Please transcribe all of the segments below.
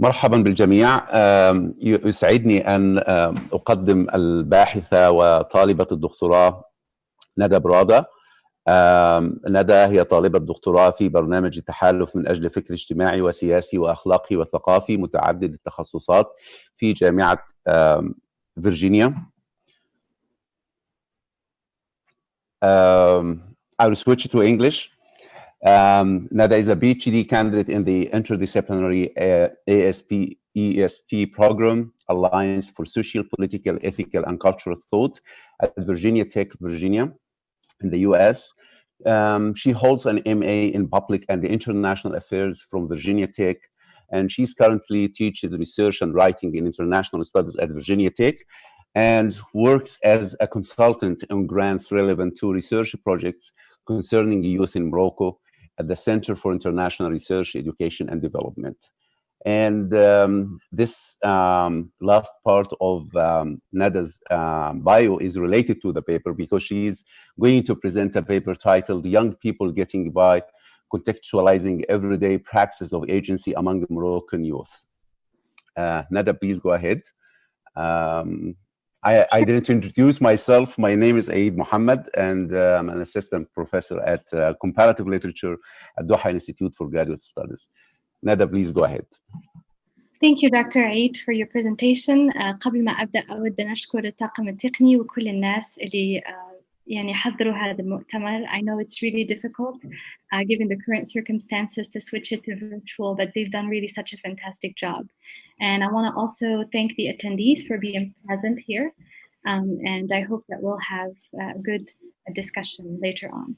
مرحبا بالجميع. يسعدني أن أقدم الباحثة وطالبة الدكتوراه ندى برادة. ندى هي طالبة دكتوراه في برنامج التحالف من أجل فكر اجتماعي وسياسي وأخلاقي وثقافي متعدد التخصصات في جامعة فيرجينيا. I will switch to English. Nada is a PhD candidate in the interdisciplinary ASP-EST program, Alliance for Social, Political, Ethical, and Cultural Thought at Virginia Tech, Virginia, in the US. She holds an MA in Public and International Affairs from Virginia Tech, and she's currently teaches research and writing in international studies at Virginia Tech, and works as a consultant on grants relevant to research projects concerning youth in Morocco at the Center for International Research, Education, and Development. And this last part of Nada's bio is related to the paper because she's going to present a paper titled Young People Getting By, Contextualizing Everyday Practices of Agency Among Moroccan Youth. Nada, please go ahead. I didn't introduce myself. My name is Eid Mohamed, and I'm an assistant professor at comparative literature at Doha Institute for Graduate Studies. Nada, please go ahead. Thank you, Dr. Eid, for your presentation. قبل ما أبدأ أود أن أشكر الطاقم التقني وكل الناس اللي يعني حضروا هذا المؤتمر. I know it's really difficult given the current circumstances to switch it to virtual, but they've done really such a fantastic job. And I want to also thank the attendees for being present here. And I hope that we'll have a good discussion later on.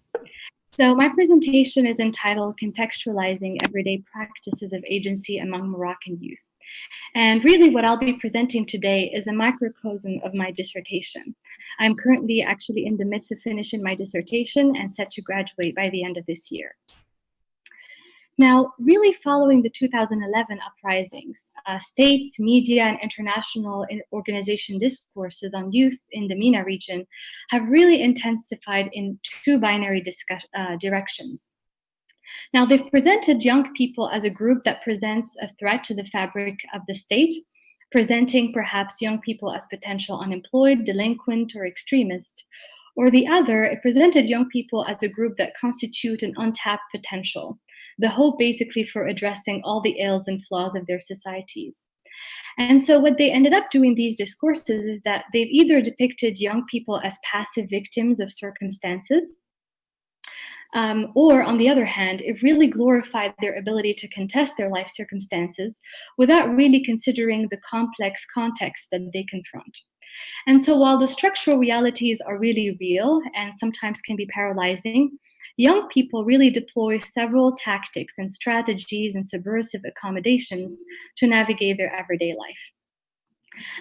So my presentation is entitled Contextualizing Everyday Practices of Agency Among Moroccan Youth. And really what I'll be presenting today is a microcosm of my dissertation. I'm currently actually in the midst of finishing my dissertation and set to graduate by the end of this year. Now, really following the 2011 uprisings, states, media, and international organization discourses on youth in the MENA region have really intensified in two binary directions. Now, they've presented young people as a group that presents a threat to the fabric of the state, presenting perhaps young people as potential unemployed, delinquent, or extremist. Or the other, it presented young people as a group that constitute an untapped potential, the hope basically for addressing all the ills and flaws of their societies. And so what they ended up doing these discourses is that they've either depicted young people as passive victims of circumstances, or on the other hand, it really glorified their ability to contest their life circumstances without really considering the complex context that they confront. And so while the structural realities are really real and sometimes can be paralyzing, young people really deploy several tactics and strategies and subversive accommodations to navigate their everyday life.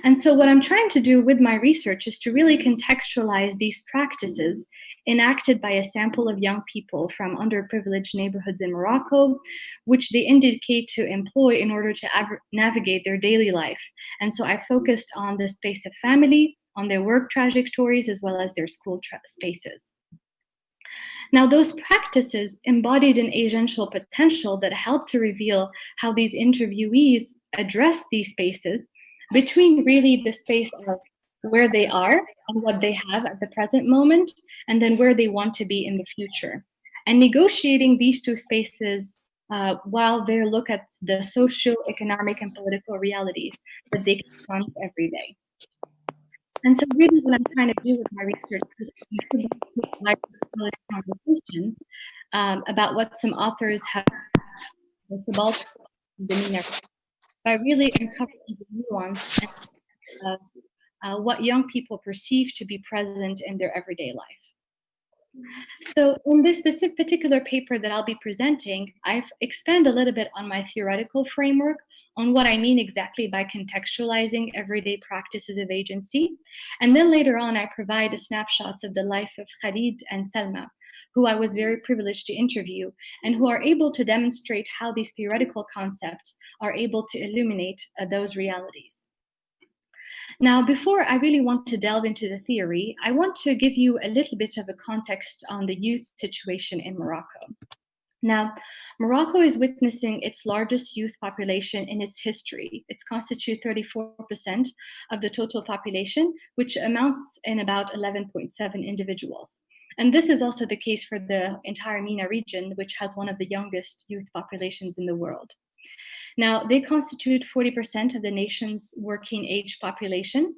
And so what I'm trying to do with my research is to really contextualize these practices enacted by a sample of young people from underprivileged neighborhoods in Morocco, which they indicate to employ in order to navigate their daily life. And so I focused on the space of family, on their work trajectories, as well as their school spaces. Now, those practices embodied an agential potential that helped to reveal how these interviewees address these spaces between really the space of where they are and what they have at the present moment, and then where they want to be in the future. And negotiating these two spaces while they look at the social, economic, and political realities that they confront every day. And so really what I'm trying to do with my research is to conversation about what some authors have about the MENA, by really uncovering the nuance and what young people perceive to be present in their everyday life. So in this particular paper that I'll be presenting, I've expanded a little bit on my theoretical framework on what I mean exactly by contextualizing everyday practices of agency. And then later on, I provide snapshots of the life of Khalid and Salma, who I was very privileged to interview, and who are able to demonstrate how these theoretical concepts are able to illuminate those realities. Now, before I really want to delve into the theory, I want to give you a little bit of a context on the youth situation in Morocco. Now, Morocco is witnessing its largest youth population in its history. It constitutes 34% of the total population, which amounts in about 11.7 individuals. And this is also the case for the entire MENA region, which has one of the youngest youth populations in the world. Now, they constitute 40% of the nation's working age population.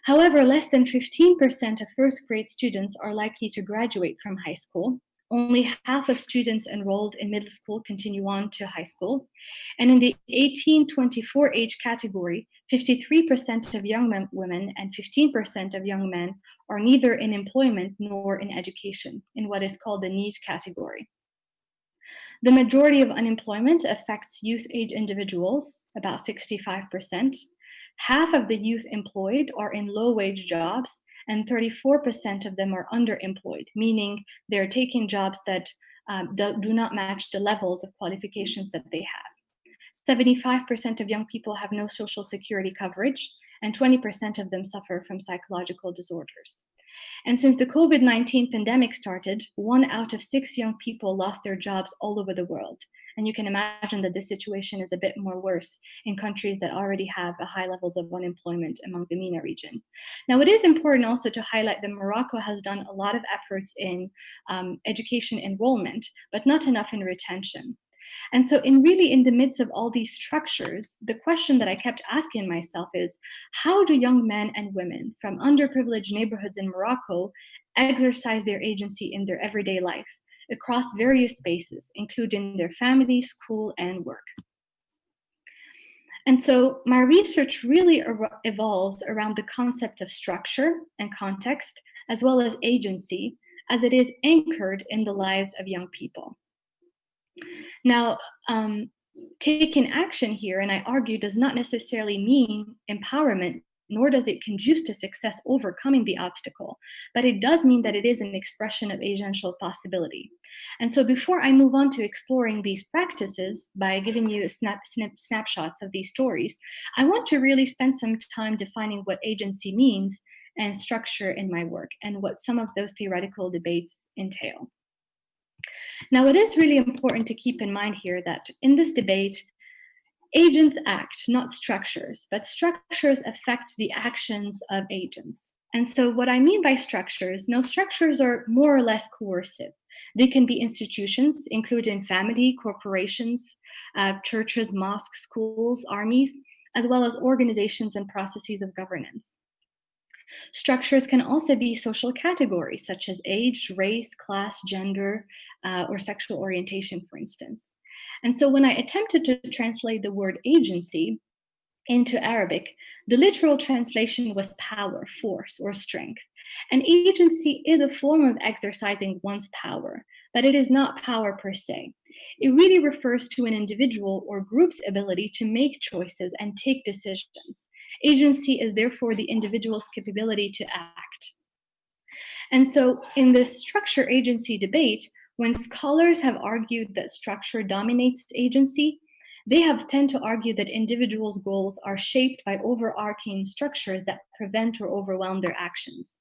However, less than 15% of first grade students are likely to graduate from high school. Only half of students enrolled in middle school continue on to high school. And in the 18-24 age category, 53% of young women and 15% of young men are neither in employment nor in education, in what is called the need category. The majority of unemployment affects youth age individuals, about 65%. Half of the youth employed are in low-wage jobs, and 34% of them are underemployed, meaning they're taking jobs that do not match the levels of qualifications that they have. 75% of young people have no social security coverage, and 20% of them suffer from psychological disorders. And since the COVID-19 pandemic started, 1 out of 6 young people lost their jobs all over the world. And you can imagine that this situation is a bit more worse in countries that already have high levels of unemployment among the MENA region. Now, it is important also to highlight that Morocco has done a lot of efforts in education enrollment, but not enough in retention. And so in the midst of all these structures, the question that I kept asking myself is, how do young men and women from underprivileged neighborhoods in Morocco exercise their agency in their everyday life across various spaces, including their family, school, and work? And so my research really evolves around the concept of structure and context, as well as agency, as it is anchored in the lives of young people. Now, taking action here, and I argue, does not necessarily mean empowerment, nor does it conduce to success overcoming the obstacle, but it does mean that it is an expression of agential possibility. And so before I move on to exploring these practices by giving you snapshots of these stories, I want to really spend some time defining what agency means and structure in my work, and what some of those theoretical debates entail. Now, it is really important to keep in mind here that in this debate, agents act, not structures, but structures affect the actions of agents. And so what I mean by structures, structures are more or less coercive. They can be institutions, including family, corporations, churches, mosques, schools, armies, as well as organizations and processes of governance. Structures can also be social categories such as age, race, class, gender, or sexual orientation, for instance. And so when I attempted to translate the word agency into Arabic, the literal translation was power, force, or strength. And agency is a form of exercising one's power, but it is not power per se. It really refers to an individual or group's ability to make choices and take decisions. Agency is therefore the individual's capability to act. And so in this structure agency debate, when scholars have argued that structure dominates agency, they have tend to argue that individuals' goals are shaped by overarching structures that prevent or overwhelm their actions.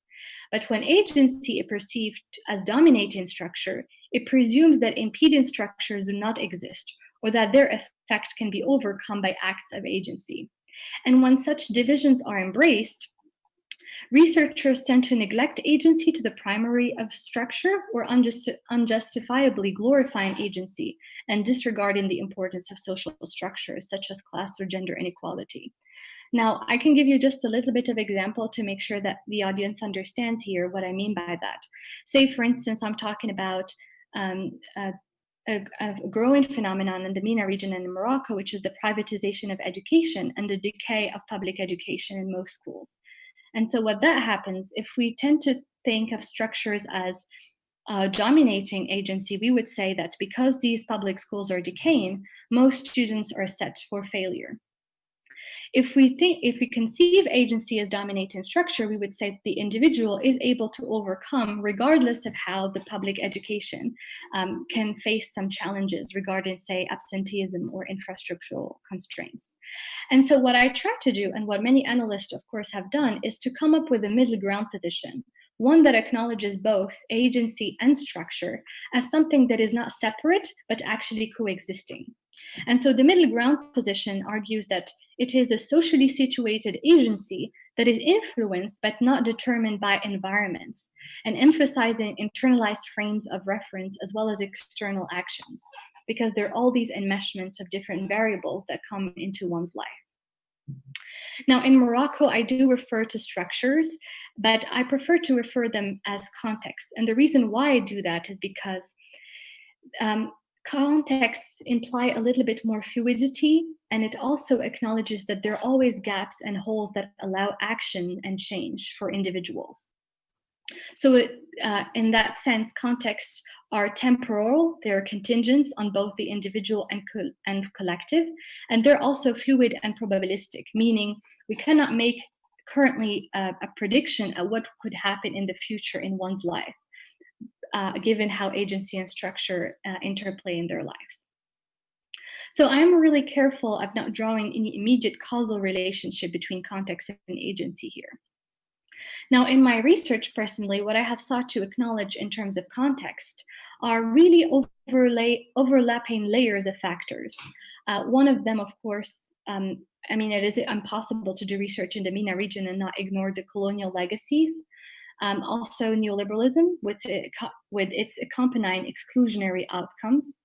But when agency is perceived as dominating structure, it presumes that impeding structures do not exist, or that their effect can be overcome by acts of agency. And when such divisions are embraced, researchers tend to neglect agency to the primary of structure, or unjustifiably glorifying agency and disregarding the importance of social structures such as class or gender inequality. Now, I can give you just a little bit of example to make sure that the audience understands here what I mean by that. Say, for instance, I'm talking about a growing phenomenon in the MENA region and in Morocco, which is the privatization of education and the decay of public education in most schools. And so what that happens, if we tend to think of structures as dominating agency, we would say that because these public schools are decaying, most students are set for failure. If we conceive agency as dominating structure, we would say that the individual is able to overcome, regardless of how the public education can face some challenges regarding, say, absenteeism or infrastructural constraints. And so what I try to do, and what many analysts, of course, have done, is to come up with a middle ground position, one that acknowledges both agency and structure as something that is not separate, but actually coexisting. And so the middle ground position argues that it is a socially situated agency that is influenced but not determined by environments, and emphasizing internalized frames of reference as well as external actions, because there are all these enmeshments of different variables that come into one's life. Now, in Morocco, I do refer to structures, but I prefer to refer them as context. And the reason why I do that is because contexts imply a little bit more fluidity, and it also acknowledges that there are always gaps and holes that allow action and change for individuals. So in that sense, contexts are temporal, they're contingent on both the individual and collective, and they're also fluid and probabilistic, meaning we cannot make currently a prediction of what could happen in the future in one's life, given how agency and structure interplay in their lives. So I'm really careful of not drawing any immediate causal relationship between context and agency here. Now, in my research personally, what I have sought to acknowledge in terms of context are really overlapping layers of factors. One of them, of course, it is impossible to do research in the MENA region and not ignore the colonial legacies. Also neoliberalism with its accompanying exclusionary outcomes,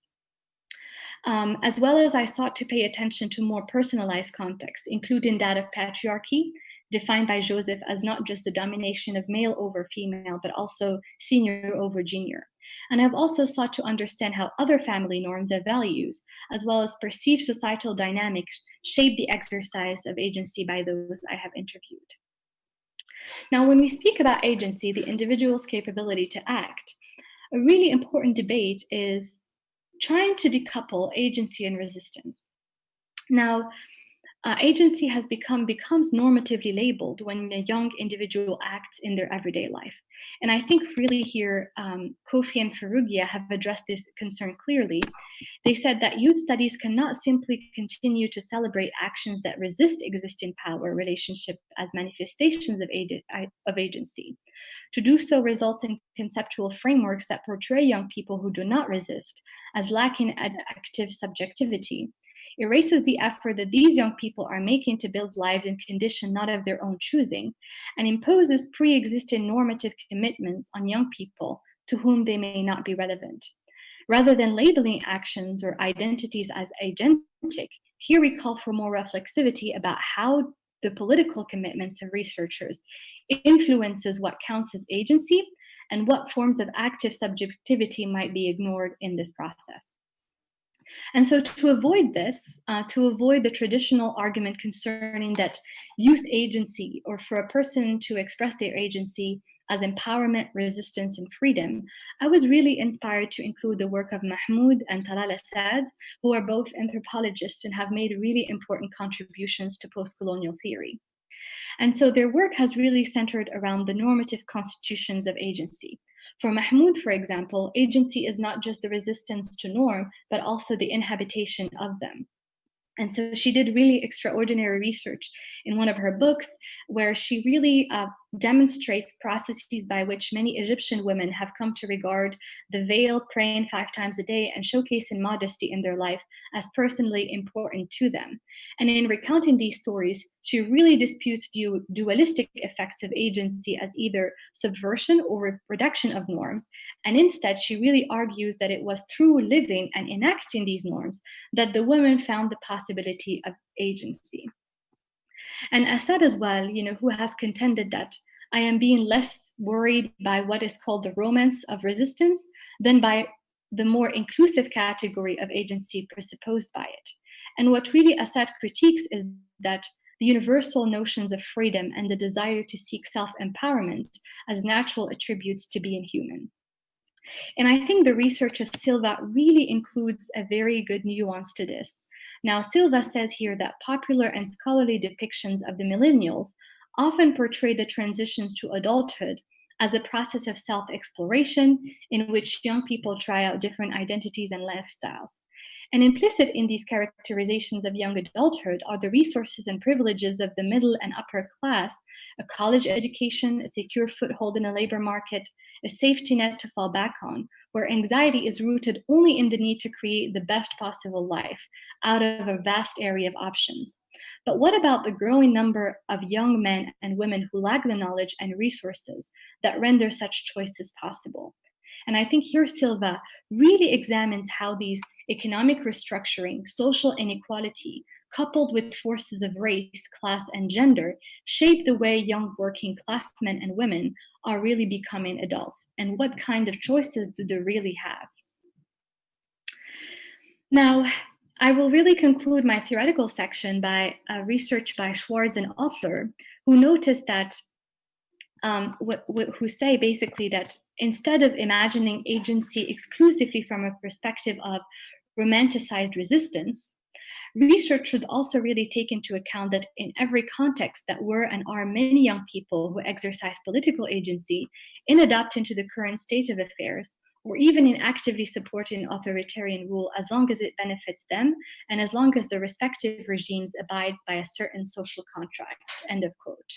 as well as I sought to pay attention to more personalized context, including that of patriarchy, defined by Joseph as not just the domination of male over female, but also senior over junior. And I've also sought to understand how other family norms and values, as well as perceived societal dynamics, shape the exercise of agency by those I have interviewed. Now, when we speak about agency, the individual's capability to act, a really important debate is trying to decouple agency and resistance. Now, agency becomes normatively labeled when a young individual acts in their everyday life. And I think really here, Kofi and Farugia have addressed this concern clearly. They said that youth studies cannot simply continue to celebrate actions that resist existing power relationship as manifestations of agency. To do so results in conceptual frameworks that portray young people who do not resist as lacking an active subjectivity, erases the effort that these young people are making to build lives in conditions not of their own choosing, and imposes pre-existing normative commitments on young people to whom they may not be relevant. Rather than labeling actions or identities as agentic, here we call for more reflexivity about how the political commitments of researchers influences what counts as agency and what forms of active subjectivity might be ignored in this process. And so to avoid this, to avoid the traditional argument concerning that youth agency, or for a person to express their agency as empowerment, resistance, and freedom, I was really inspired to include the work of Mahmoud and Talal Assad, who are both anthropologists and have made really important contributions to post-colonial theory. And so their work has really centered around the normative constitutions of agency. For Mahmoud, for example, agency is not just the resistance to norm, but also the inhabitation of them. And so she did really extraordinary research in one of her books where she really demonstrates processes by which many Egyptian women have come to regard the veil, praying 5 times a day, and showcasing modesty in their life as personally important to them. And in recounting these stories, she really disputes dualistic effects of agency as either subversion or reduction of norms. And instead, she really argues that it was through living and enacting these norms that the women found the possibility of agency. And Assad as well, who has contended that I am being less worried by what is called the romance of resistance than by the more inclusive category of agency presupposed by it. And what really Assad critiques is that the universal notions of freedom and the desire to seek self-empowerment as natural attributes to being human. And I think the research of Silva really includes a very good nuance to this. Now, Silva says here that popular and scholarly depictions of the millennials often portray the transitions to adulthood as a process of self-exploration in which young people try out different identities and lifestyles. And implicit in these characterizations of young adulthood are the resources and privileges of the middle and upper class: a college education, a secure foothold in a labor market, a safety net to fall back on, where anxiety is rooted only in the need to create the best possible life out of a vast area of options. But what about the growing number of young men and women who lack the knowledge and resources that render such choices possible? And I think here Silva really examines how these economic restructuring, social inequality, coupled with forces of race, class, and gender, shape the way young working class men and women are really becoming adults, and what kind of choices do they really have? Now, I will really conclude my theoretical section by research by Schwartz and Othler, who noticed that who say basically that instead of imagining agency exclusively from a perspective of romanticized resistance, research should also really take into account that in every context that were and are many young people who exercise political agency in adapting to the current state of affairs, or even in actively supporting authoritarian rule, as long as it benefits them and as long as the respective regimes abides by a certain social contract, end of quote.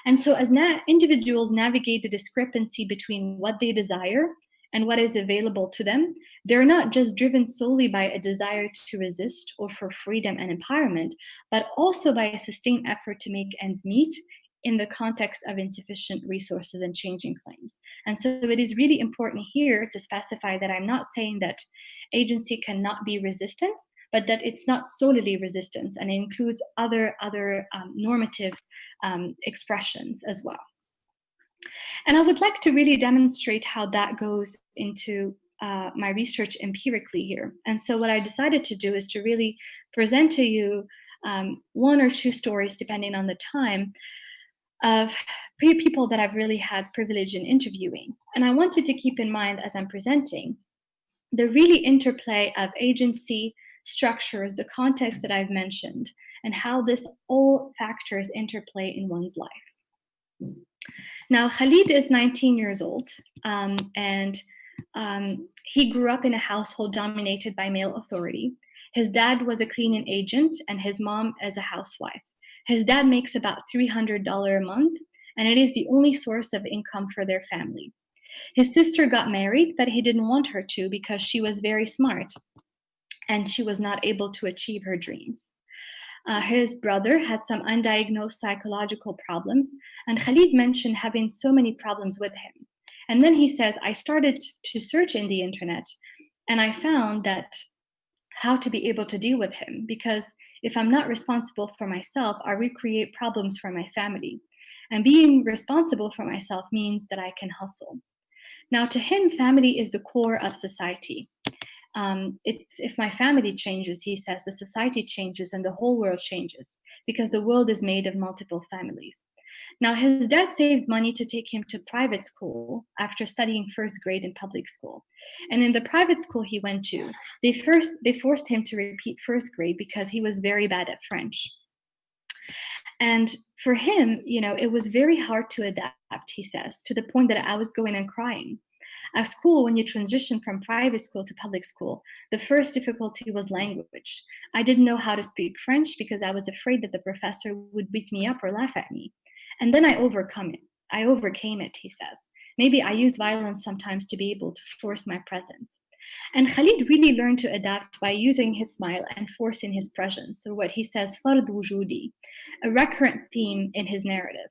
And so as individuals navigate the discrepancy between what they desire and what is available to them, they're not just driven solely by a desire to resist or for freedom and empowerment, but also by a sustained effort to make ends meet in the context of insufficient resources and changing claims. And so it is really important here to specify that I'm not saying that agency cannot be resistance, but that it's not solely resistance, and it includes other normative expressions as well. And I would like to really demonstrate how that goes into my research empirically here. And so what I decided to do is to really present to you one or two stories, depending on the time, of people that I've really had privilege in interviewing. And I wanted to keep in mind as I'm presenting the really interplay of agency, structures, the context that I've mentioned, and how this all factors interplay in one's life. Now, Khalid is 19 years old, and he grew up in a household dominated by male authority. His dad was a cleaning agent, and his mom is a housewife. His dad makes about $300 a month, and it is the only source of income for their family. His sister got married, but he didn't want her to because she was very smart, and she was not able to achieve her dreams. His brother had some undiagnosed psychological problems, and Khalid mentioned having so many problems with him. And then he says, I started to search in the internet, and I found that how to be able to deal with him, because if I'm not responsible for myself, I recreate problems for my family. And being responsible for myself means that I can hustle. Now, to him, family is the core of society. If my family changes, he says, the society changes and the whole world changes, because the world is made of multiple families. Now, his dad saved money to take him to private school after studying first grade in public school. And in the private school he went to, they forced him to repeat first grade because he was very bad at French. And for him, it was very hard to adapt, he says, to the point that I was going and crying. At school, when you transition from private school to public school, the first difficulty was language. I didn't know how to speak French because I was afraid that the professor would beat me up or laugh at me. And then I overcame it, he says. Maybe I used violence sometimes to be able to force my presence. And Khalid really learned to adapt by using his smile and forcing his presence, or what he says, fard wujudi, a recurrent theme in his narrative.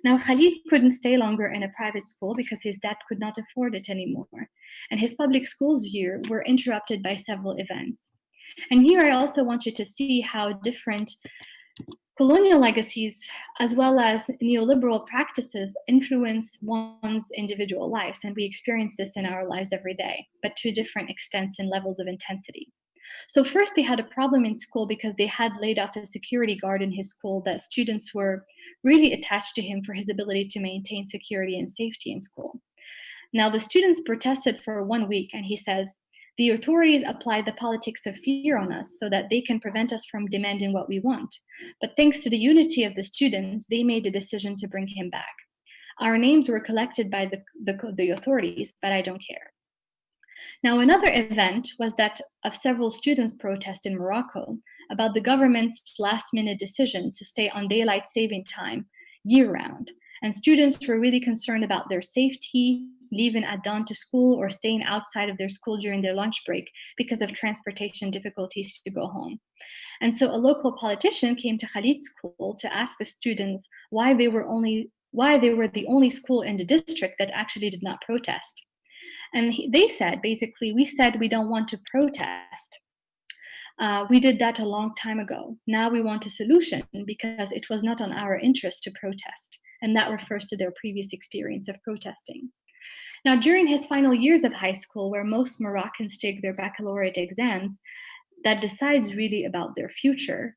Now, Khalid couldn't stay longer in a private school because his dad could not afford it anymore, and his public schools year were interrupted by several events. And here I also want you to see how different colonial legacies, as well as neoliberal practices, influence one's individual lives, and we experience this in our lives every day, but to different extents and levels of intensity. So first they had a problem in school because they had laid off a security guard in his school, that students were really attached to him for his ability to maintain security and safety in school. Now the students protested for 1 week, and he says, the authorities apply the politics of fear on us so that they can prevent us from demanding what we want. But thanks to the unity of the students, they made the decision to bring him back. Our names were collected by the authorities, but I don't care. Now, another event was that of several students' protests in Morocco about the government's last-minute decision to stay on daylight saving time year-round. And students were really concerned about their safety, leaving at dawn to school or staying outside of their school during their lunch break because of transportation difficulties to go home. And so a local politician came to Khalid's school to ask the students why they were the only school in the district that actually did not protest. And they said, basically, we said we don't want to protest. We did that a long time ago. Now we want a solution because it was not on our interest to protest. And that refers to their previous experience of protesting. Now, during his final years of high school, where most Moroccans take their baccalaureate exams, that decides really about their future,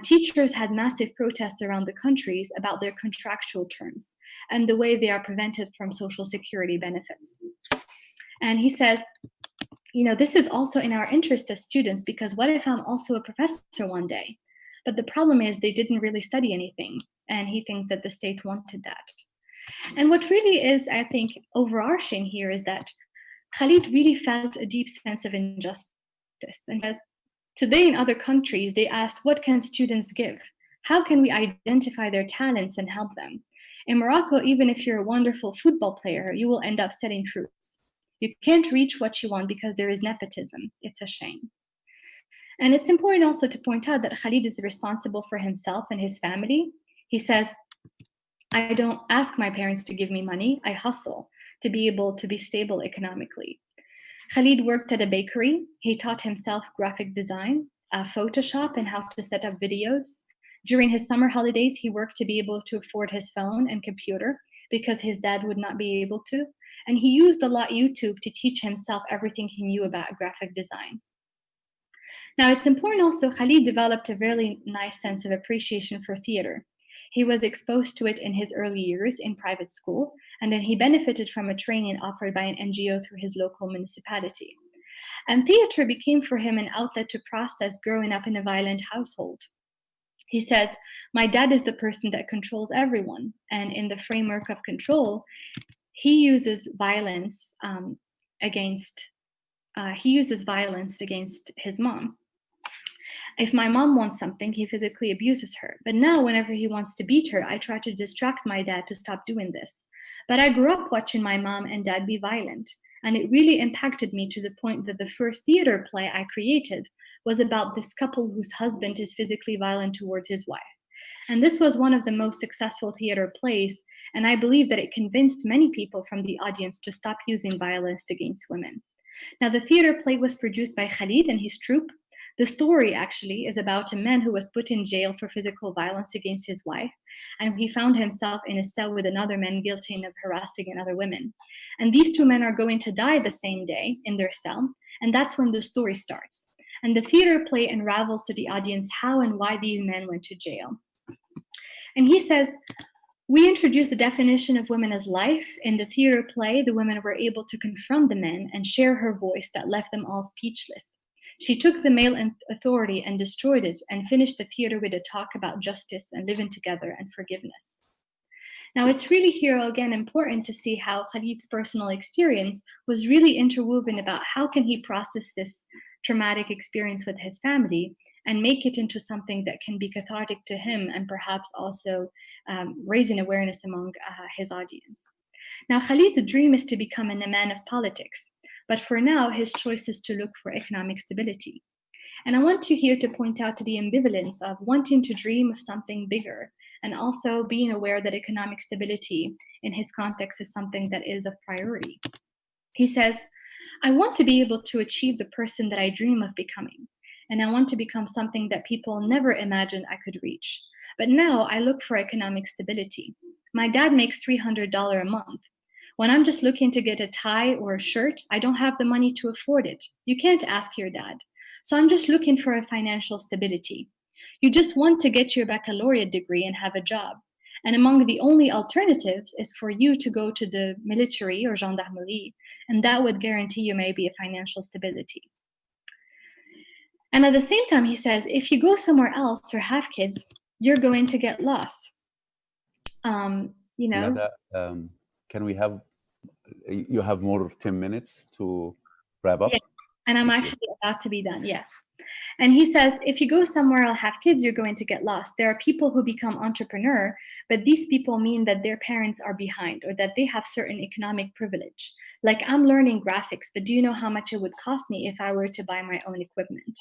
teachers had massive protests around the countries about their contractual terms and the way they are prevented from Social Security benefits. And he says, this is also in our interest as students, because what if I'm also a professor one day? But the problem is they didn't really study anything, and he thinks that the state wanted that. And what really is, I think, overarching here is that Khalid really felt a deep sense of injustice. And as today in other countries, they ask, what can students give? How can we identify their talents and help them? In Morocco, even if you're a wonderful football player, you will end up selling fruits. You can't reach what you want because there is nepotism. It's a shame. And it's important also to point out that Khalid is responsible for himself and his family. He says, I don't ask my parents to give me money. I hustle to be able to be stable economically. Khalid worked at a bakery. He taught himself graphic design, Photoshop, and how to set up videos. During his summer holidays, he worked to be able to afford his phone and computer because his dad would not be able to. And he used a lot YouTube to teach himself everything he knew about graphic design. Now, it's important also, Khalid developed a very nice sense of appreciation for theater. He was exposed to it in his early years in private school, and then he benefited from a training offered by an NGO through his local municipality. And theater became for him an outlet to process growing up in a violent household. He says, my dad is the person that controls everyone, and in the framework of control, he uses violence against his mom. If my mom wants something, he physically abuses her. But now, whenever he wants to beat her, I try to distract my dad to stop doing this. But I grew up watching my mom and dad be violent, and it really impacted me to the point that the first theater play I created was about this couple whose husband is physically violent towards his wife. And this was one of the most successful theater plays, and I believe that it convinced many people from the audience to stop using violence against women. Now, the theater play was produced by Khalid and his troupe. The story actually is about a man who was put in jail for physical violence against his wife, and he found himself in a cell with another man guilty of harassing another woman. And these two men are going to die the same day in their cell, and that's when the story starts. And the theater play unravels to the audience how and why these men went to jail. And he says, we introduced the definition of women as life. In the theater play, the women were able to confront the men and share her voice that left them all speechless. She took the male authority and destroyed it and finished the theater with a talk about justice and living together and forgiveness. Now, it's really here again important to see how Khalid's personal experience was really interwoven about how can he process this traumatic experience with his family and make it into something that can be cathartic to him and perhaps also raising awareness among his audience. Now, Khalid's dream is to become a man of politics. But for now, his choice is to look for economic stability. And I want you here to point out to the ambivalence of wanting to dream of something bigger and also being aware that economic stability in his context is something that is of priority. He says, I want to be able to achieve the person that I dream of becoming. And I want to become something that people never imagined I could reach. But now I look for economic stability. My dad makes $300 a month. When I'm just looking to get a tie or a shirt, I don't have the money to afford it. You can't ask your dad. So I'm just looking for a financial stability. You just want to get your baccalaureate degree and have a job. And among the only alternatives is for you to go to the military or gendarmerie, and that would guarantee you maybe a financial stability. And at the same time, he says, if you go somewhere else or have kids, you're going to get lost. Can we have, you have more 10 minutes to wrap up? Yeah. And I'm actually about to be done, yes. And he says, if you go somewhere or have kids, you're going to get lost. There are people who become entrepreneur, but these people mean that their parents are behind or that they have certain economic privilege. Like, I'm learning graphics, but do you know how much it would cost me if I were to buy my own equipment?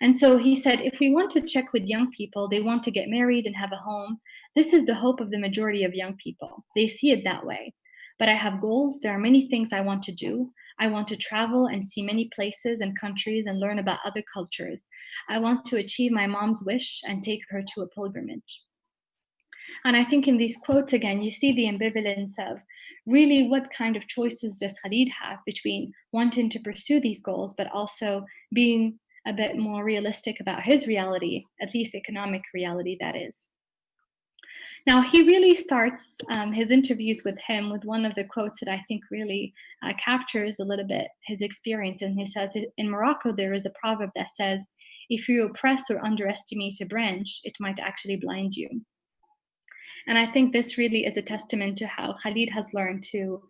And so he said, if we want to check with young people, they want to get married and have a home. This is the hope of the majority of young people. They see it that way. But I have goals. There are many things I want to do. I want to travel and see many places and countries and learn about other cultures. I want to achieve my mom's wish and take her to a pilgrimage. And I think in these quotes, again, you see the ambivalence of really what kind of choices does Khalid have between wanting to pursue these goals, but also being a bit more realistic about his reality, at least economic reality, that is. Now, he really starts his interviews with him with one of the quotes that I think really captures a little bit his experience. And he says, in Morocco, there is a proverb that says, if you oppress or underestimate a branch, it might actually blind you. And I think this really is a testament to how Khalid has learned to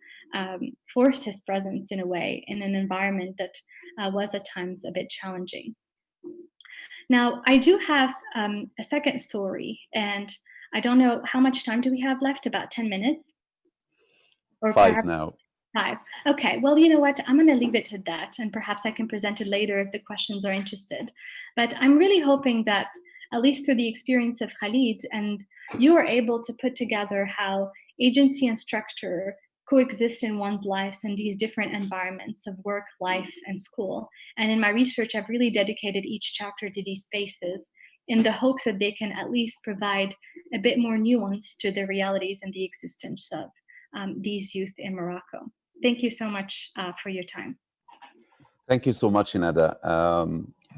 force his presence in a way in an environment that was at times a bit challenging. Now, I do have a second story, and I don't know how much time do we have left? About 10 minutes? Or 5 now. 5. Okay, well, you know what? I'm going to leave it to that, and perhaps I can present it later if the questions are interested. But I'm really hoping that, at least through the experience of Khalid, and you are able to put together how agency and structure coexist in one's lives in these different environments of work, life, and school. And in my research, I've really dedicated each chapter to these spaces in the hopes that they can at least provide a bit more nuance to the realities and the existence of these youth in Morocco. Thank you so much for your time. Thank you so much, Nada.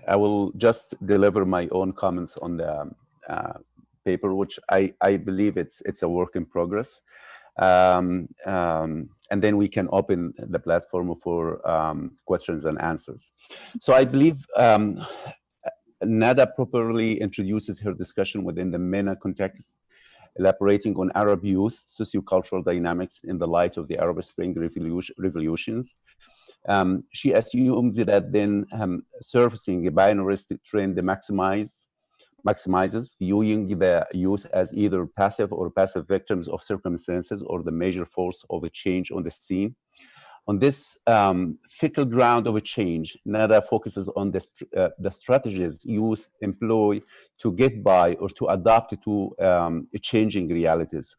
I will just deliver my own comments on the paper, which I believe it's a work in progress. And then we can open the platform for questions and answers. So I believe Nada properly introduces her discussion within the MENA context, elaborating on Arab youth sociocultural dynamics in the light of the Arab Spring revolutions. She assumes that then surfacing a binaristic trend maximizes viewing the youth as either passive or passive victims of circumstances or the major force of a change on the scene. On this fickle ground of a change, Nada focuses on the strategies youth employ to get by or to adapt to changing realities.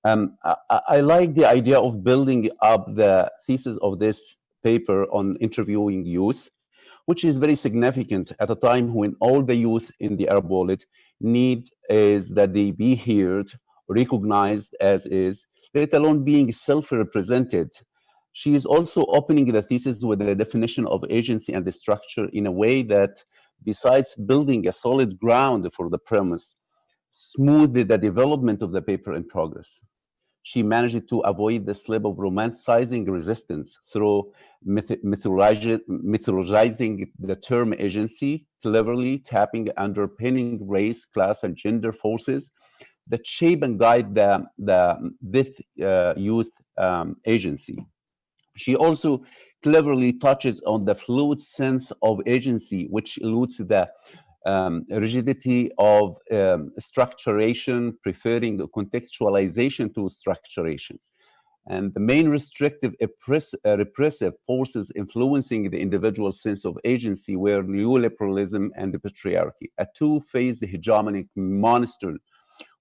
I like the idea of building up the thesis of this paper on interviewing youth, which is very significant at a time when all the youth in the Arab world need is that they be heard, recognized as is, let alone being self-represented. She is also opening the thesis with the definition of agency and the structure in a way that, besides building a solid ground for the premise, smoothed the development of the paper in progress. She managed to avoid the slip of romanticizing resistance through mythologizing the term agency, cleverly tapping underpinning race, class, and gender forces that shape and guide this youth agency. She also cleverly touches on the fluid sense of agency, which eludes the rigidity of structuration, preferring contextualization to structuration. And the main restrictive, repressive forces influencing the individual sense of agency were neoliberalism and the patriarchy, a two-phased hegemonic monster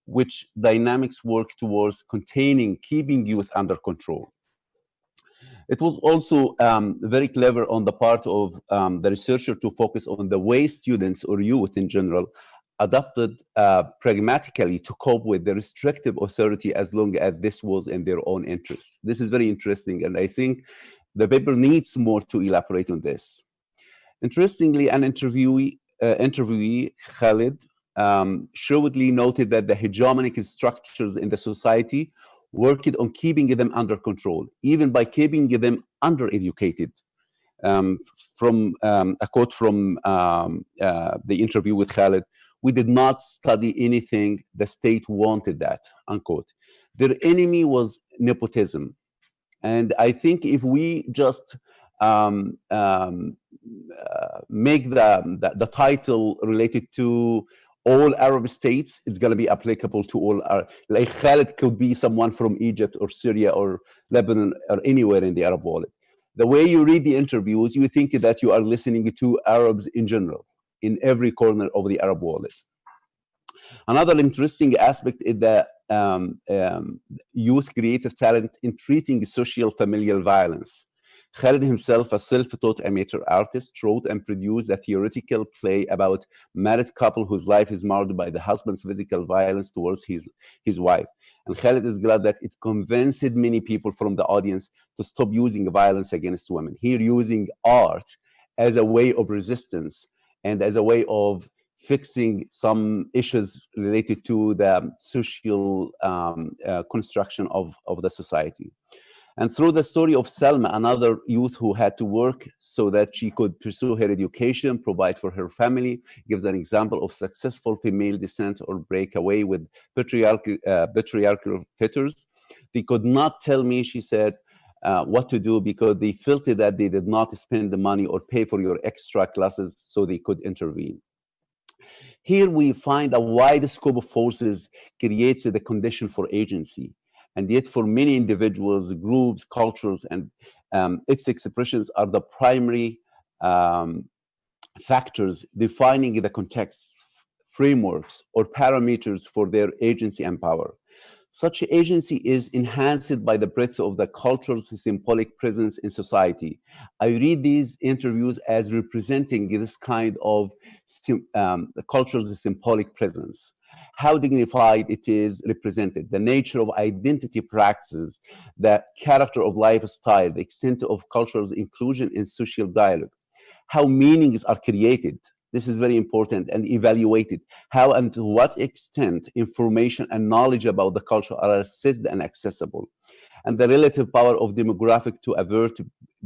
which dynamics work towards containing, keeping youth under control. It was also very clever on the part of the researcher to focus on the way students or youth in general adapted pragmatically to cope with the restrictive authority as long as this was in their own interest. This is very interesting, and I think the paper needs more to elaborate on this. Interestingly, an interviewee Khalid, shrewdly noted that the hegemonic structures in the society worked on keeping them under control, even by keeping them undereducated. From a quote from the interview with Khalid, "We did not study anything, the state wanted that," unquote. Their enemy was nepotism. And I think if we just make the title related to all Arab states, it's going to be applicable to all. Like Khalid could be someone from Egypt or Syria or Lebanon or anywhere in the Arab world. The way you read the interviews, you think that you are listening to Arabs in general, in every corner of the Arab world. Another interesting aspect is the youth creative talent in treating social familial violence. Khalid himself, a self-taught amateur artist, wrote and produced a theoretical play about married couple whose life is marred by the husband's physical violence towards his wife. And Khalid is glad that it convinced many people from the audience to stop using violence against women. Here, using art as a way of resistance and as a way of fixing some issues related to the social construction of the society. And through the story of Salma, another youth who had to work so that she could pursue her education, provide for her family, gives an example of successful female descent or break away with patriarchal fetters. They could not tell me, she said, what to do because they felt that they did not spend the money or pay for your extra classes so they could intervene. Here we find a wide scope of forces creates the condition for agency. And yet for many individuals, groups, cultures, and its expressions are the primary factors defining the contexts, frameworks, or parameters for their agency and power. Such agency is enhanced by the breadth of the culture's symbolic presence in society. I read these interviews as representing this kind of the culture's symbolic presence. How dignified it is represented, the nature of identity practices, the character of lifestyle, the extent of culture's inclusion in social dialogue, how meanings are created. This is very important, and evaluated. How and to what extent information and knowledge about the culture are assessed and accessible. And the relative power of demographic to avert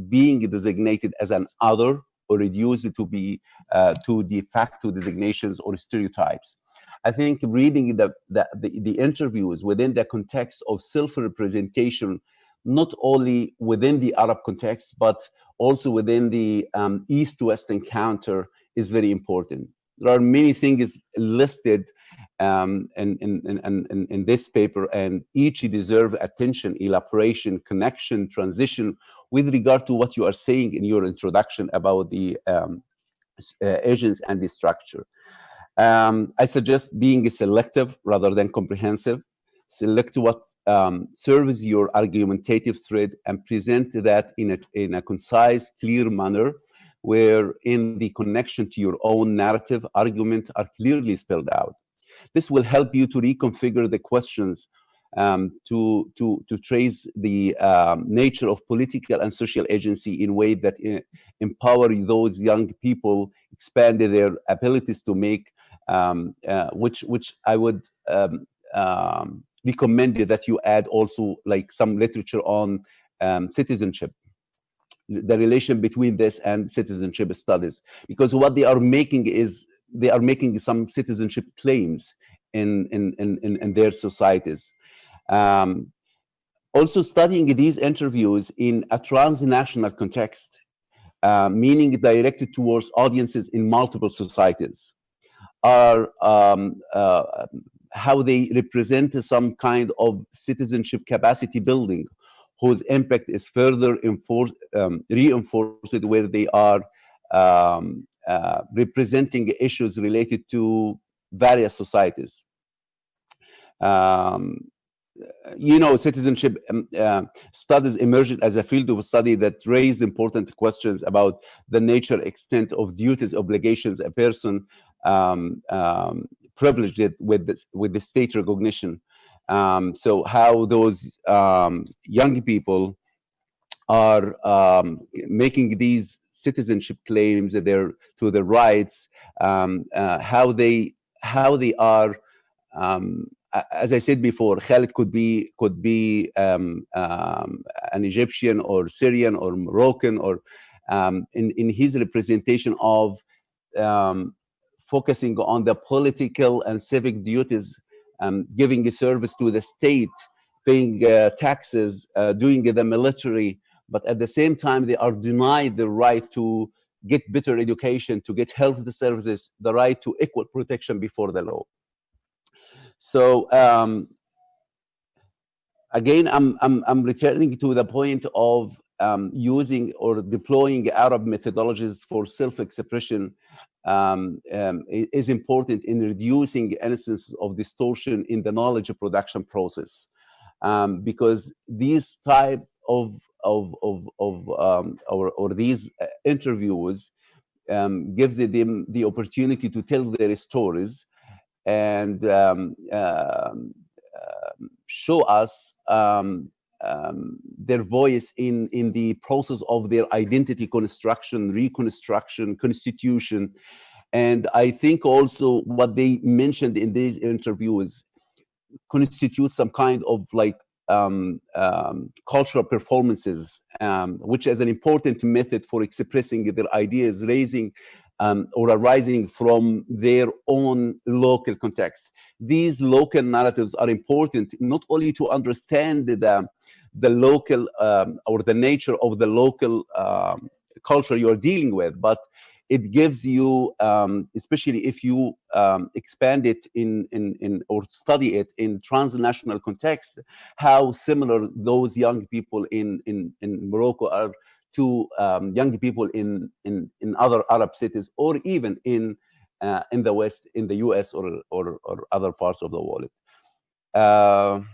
being designated as an other or reduced to be to de facto designations or stereotypes. I think reading the interviews within the context of self-representation, not only within the Arab context, but also within the East-West encounter is very important. There are many things listed in this paper, and each deserve attention, elaboration, connection, transition with regard to what you are saying in your introduction about the agents and the structure. I suggest being selective rather than comprehensive. Select what serves your argumentative thread and present that in a concise, clear manner, where in the connection to your own narrative argument are clearly spelled out. This will help you to reconfigure the questions to trace the nature of political and social agency in a way that empower those young people, expand their abilities to make, which I would recommend that you add also like some literature on citizenship, the relation between this and citizenship studies, because what they are making is they are making some citizenship claims in their societies. Also studying these interviews in a transnational context, meaning directed towards audiences in multiple societies, are how they represent some kind of citizenship capacity building, whose impact is further reinforced where they are representing issues related to various societies. You know, citizenship studies emerged as a field of study that raised important questions about the nature, extent of duties, obligations a person privileged with the state recognition. So how those young people are making these citizenship claims to their rights, how they are. As I said before, Khalid could be an Egyptian or Syrian or Moroccan, or in his representation of focusing on the political and civic duties, giving a service to the state, paying taxes, doing the military, but at the same time, they are denied the right to get better education, to get health services, the right to equal protection before the law. So again, I'm returning to the point of using or deploying Arab methodologies for self-expression is important in reducing instances of distortion in the knowledge production process, because these type of these interviews gives them the opportunity to tell their stories and show us their voice in the process of their identity construction, reconstruction, constitution. And I think also what they mentioned in these interviews constitutes some kind of like cultural performances, which is an important method for expressing their ideas, raising or arising from their own local context. These local narratives are important not only to understand the local or the nature of the local culture you're dealing with, but it gives you, especially if you expand it in or study it in transnational context, how similar those young people in Morocco are to young people in other Arab cities, or even in the West, in the US or other parts of the world. I'm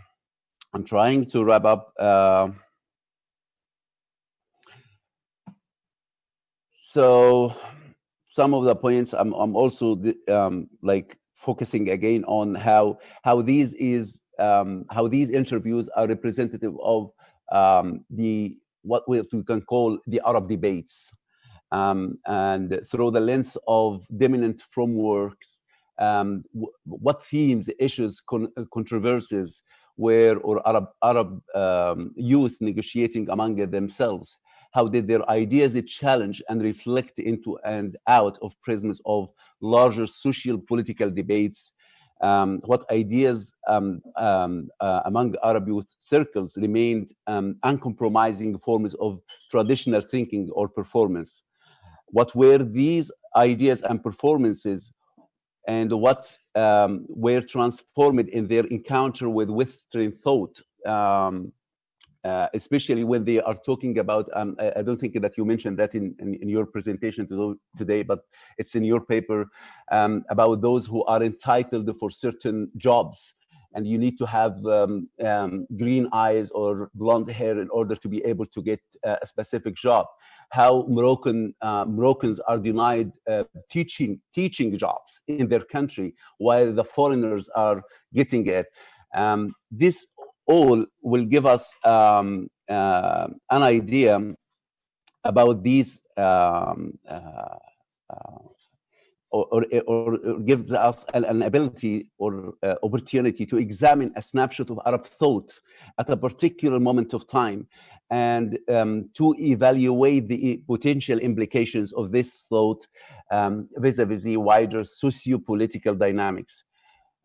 trying to wrap up. So some of the points I'm also like focusing again on how these interviews are representative of what we can call the Arab debates, and through the lens of dominant frameworks, what themes, issues, controversies were or Arab youth negotiating among themselves. How did their ideas challenge and reflect into and out of prisms of larger social political debates? What ideas among Arab youth circles remained uncompromising forms of traditional thinking or performance? What were these ideas and performances, and what were transformed in their encounter with Western thought? Especially when they are talking about, I don't think that you mentioned that in your presentation today, but it's in your paper, about those who are entitled for certain jobs. And you need to have green eyes or blonde hair in order to be able to get a specific job. How Moroccans are denied teaching jobs in their country while the foreigners are getting it. This all will give us an idea about these or gives us an ability or opportunity to examine a snapshot of Arab thought at a particular moment of time, and to evaluate the potential implications of this thought vis-a-vis the wider socio-political dynamics.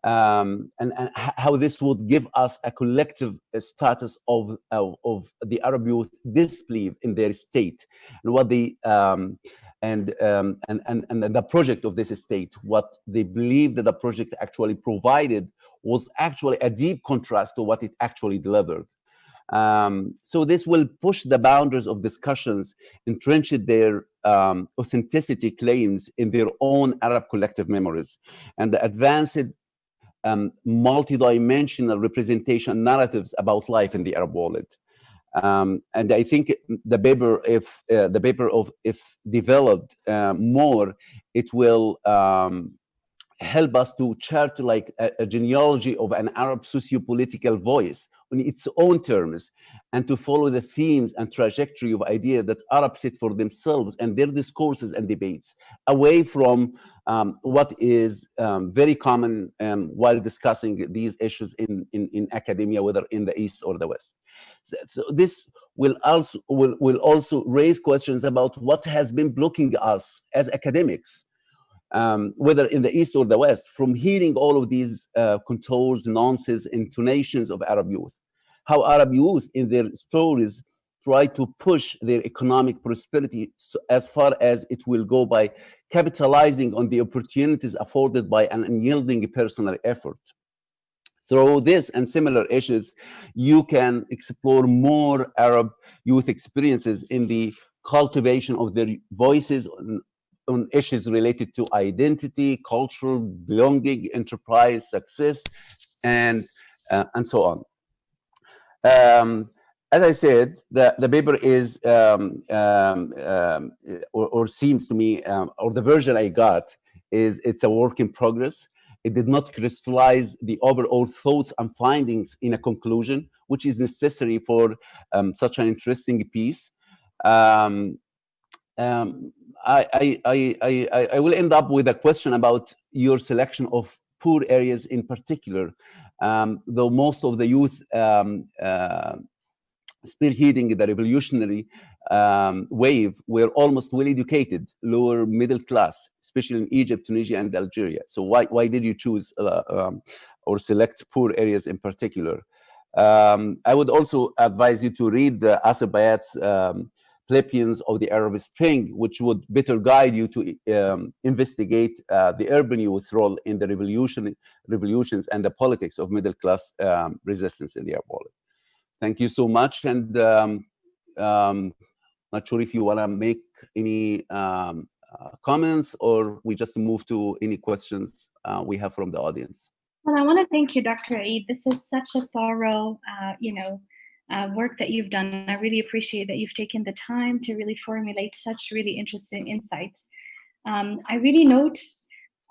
And how this would give us a collective status of the Arab youth disbelief in their state, and what they and the project of this state, what they believed that the project actually provided was actually a deep contrast to what it actually delivered. So this will push the boundaries of discussions, entrench their authenticity claims in their own Arab collective memories, and the advanced multi-dimensional representation narratives about life in the Arab world. And I think the paper, if developed more, it will help us to chart like a genealogy of an Arab socio-political voice on its own terms, and to follow the themes and trajectory of ideas that Arabs set for themselves and their discourses and debates, away from what is very common while discussing these issues in academia, whether in the East or the West. So this will also raise questions about what has been blocking us as academics, whether in the East or the West, from hearing all of these contours, nuances, intonations of Arab youth. How Arab youth in their stories try to push their economic prosperity as far as it will go by capitalizing on the opportunities afforded by an unyielding personal effort. Through this and similar issues, you can explore more Arab youth experiences in the cultivation of their voices on issues related to identity, cultural belonging, enterprise, success, and so on. As I said, the paper is, or seems to me, or the version I got is, it's a work in progress. It did not crystallize the overall thoughts and findings in a conclusion, which is necessary for such an interesting piece. I will end up with a question about your selection of poor areas in particular, though most of the youth spearheading the revolutionary wave were almost well-educated, lower middle class, especially in Egypt, Tunisia, and Algeria. So why did you choose or select poor areas in particular? I would also advise you to read Asif Bayat's Plebeians of the Arab Spring, which would better guide you to investigate the urban youth role in the revolutions and the politics of middle-class resistance in the Arab world. Thank you so much, and not sure if you want to make any comments, or we just move to any questions we have from the audience. Well, I want to thank you, Dr. Eid. This is such a thorough, work that you've done. I really appreciate that you've taken the time to really formulate such really interesting insights. I really note,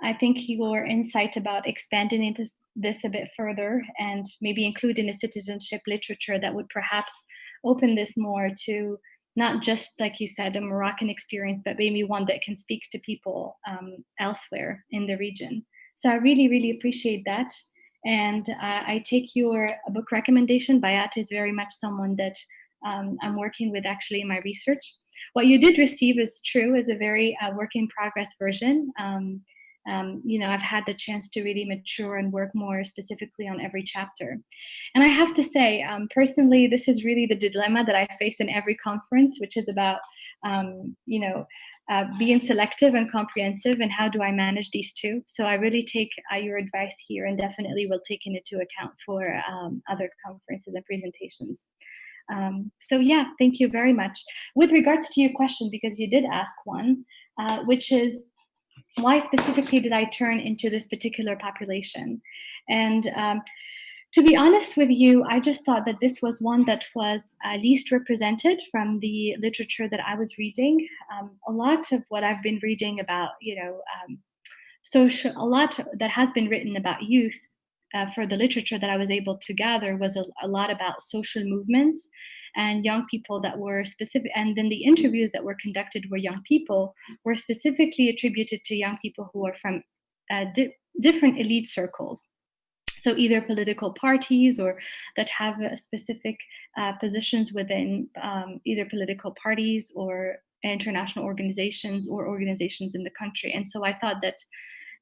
I think, your insight about expanding into this a bit further and maybe including a citizenship literature that would perhaps open this more to not just, like you said, a Moroccan experience, but maybe one that can speak to people elsewhere in the region. So I really, really appreciate that. And I take your book recommendation. Bayat is very much someone that I'm working with actually in my research. What you did receive is true, is a very work in progress version. I've had the chance to really mature and work more specifically on every chapter. And I have to say, personally, this is really the dilemma that I face in every conference, which is about, being selective and comprehensive, and how do I manage these two? So I really take your advice here, and definitely will take it into account for other conferences and presentations. So yeah, thank you very much. With regards to your question, because you did ask one, which is, why specifically did I turn into this particular population? And to be honest with you, I just thought that this was one that was least represented from the literature that I was reading. A lot of what I've been reading about, a lot that has been written about youth for the literature that I was able to gather was a lot about social movements and young people that were specific. And then the interviews that were conducted were young people were specifically attributed to young people who are from different elite circles. So either political parties or that have specific positions within either political parties or international organizations or organizations in the country. And so I thought that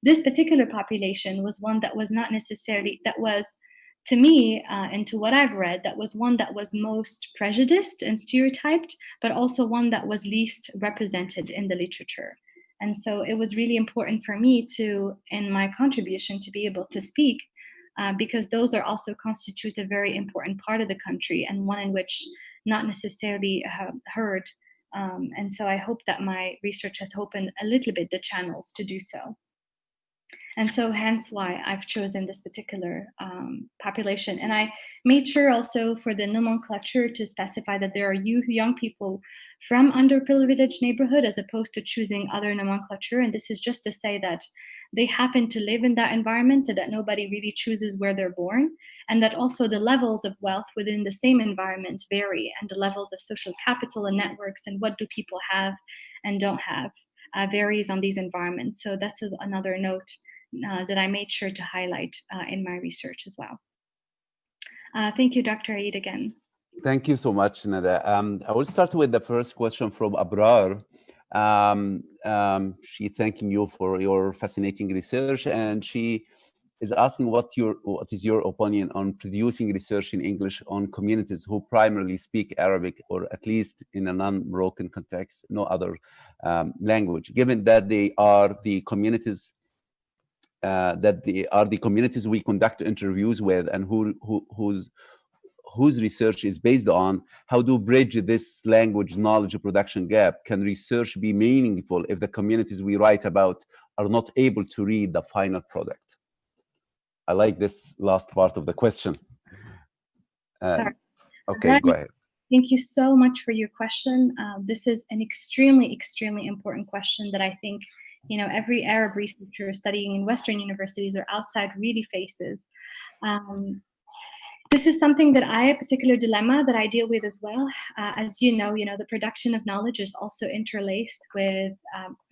this particular population was one that was not necessarily, that was, to me, and to what I've read, that was one that was most prejudiced and stereotyped, but also one that was least represented in the literature. And so it was really important for me to, in my contribution, to be able to speak, because those are also constitute a very important part of the country, and one in which not necessarily heard. And so I hope that my research has opened a little bit the channels to do so. And so hence why I've chosen this particular population. And I made sure also for the nomenclature to specify that there are young people from underprivileged neighborhood, as opposed to choosing other nomenclature. And this is just to say that they happen to live in that environment, and that nobody really chooses where they're born, and that also the levels of wealth within the same environment vary, and the levels of social capital and networks and what do people have and don't have varies on these environments. So that's another note that I made sure to highlight in my research as well. Thank you, Dr. Eid, again. Thank you so much, Nada. I will start with the first question from Abrar. She thanking you for your fascinating research, and she is asking what is your opinion on producing research in English on communities who primarily speak Arabic, or at least in a non-Moroccan context, no other language, given that they are the communities we conduct interviews with, and whose research is based on. How do bridge this language knowledge production gap? Can research be meaningful if the communities we write about are not able to read the final product? I like this last part of the question. Sorry. Okay, go ahead. Thank you so much for your question. This is an extremely, extremely important question that I think, you know, every Arab researcher studying in Western universities or outside really faces. This is something that a particular dilemma that I deal with as well. As you know, the production of knowledge is also interlaced with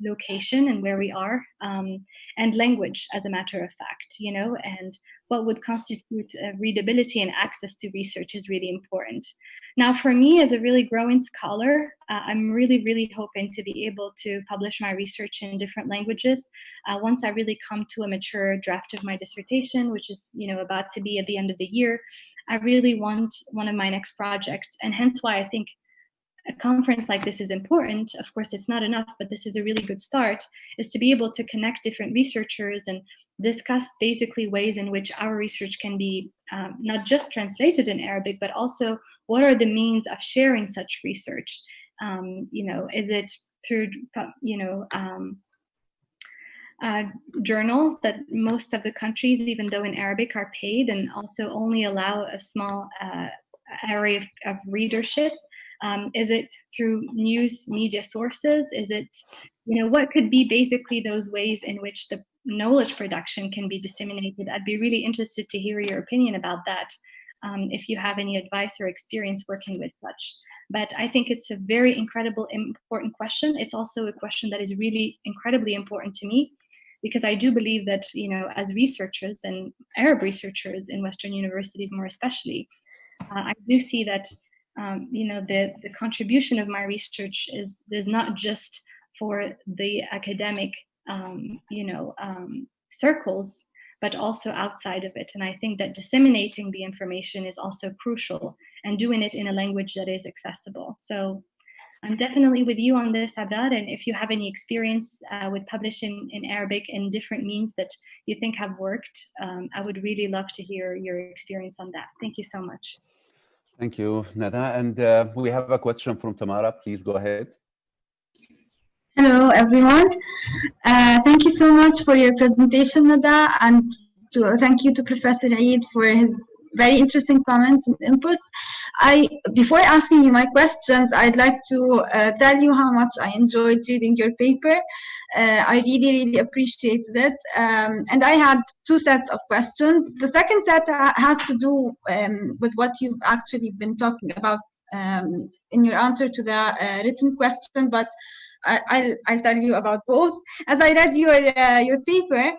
location and where we are, and language, as a matter of fact, and what would constitute readability and access to research is really important. Now, for me, as a really growing scholar, I'm really, really hoping to be able to publish my research in different languages once I really come to a mature draft of my dissertation, which is, about to be at the end of the year. I really want one of my next projects, and hence why I think a conference like this is important. Of course, it's not enough, but this is a really good start, is to be able to connect different researchers and discuss basically ways in which our research can be not just translated in Arabic, but also what are the means of sharing such research? Is it through, journals that most of the countries, even though in Arabic, are paid and also only allow a small area of readership? Is it through news media sources? Is it, what could be basically those ways in which the knowledge production can be disseminated? I'd be really interested to hear your opinion about that, if you have any advice or experience working with such. But I think it's a very important question. It's also a question that is really incredibly important to me, because I do believe that, as researchers and Arab researchers in Western universities more especially, I do see that the contribution of my research is not just for the academic circles, but also outside of it. And I think that disseminating the information is also crucial, and doing it in a language that is accessible. So I'm definitely with you on this, Abrar, and if you have any experience with publishing in Arabic and different means that you think have worked, I would really love to hear your experience on that. Thank you so much. Thank you, Nada. And we have a question from Tamara. Please go ahead. Hello, everyone. Thank you so much for your presentation, Nada, and thank you to Professor Eid for his very interesting comments and inputs. Before asking you my questions, I'd like to tell you how much I enjoyed reading your paper. I really, really appreciated it. And I had two sets of questions. The second set has to do with what you've actually been talking about in your answer to the written question, but I'll tell you about both. As I read your paper,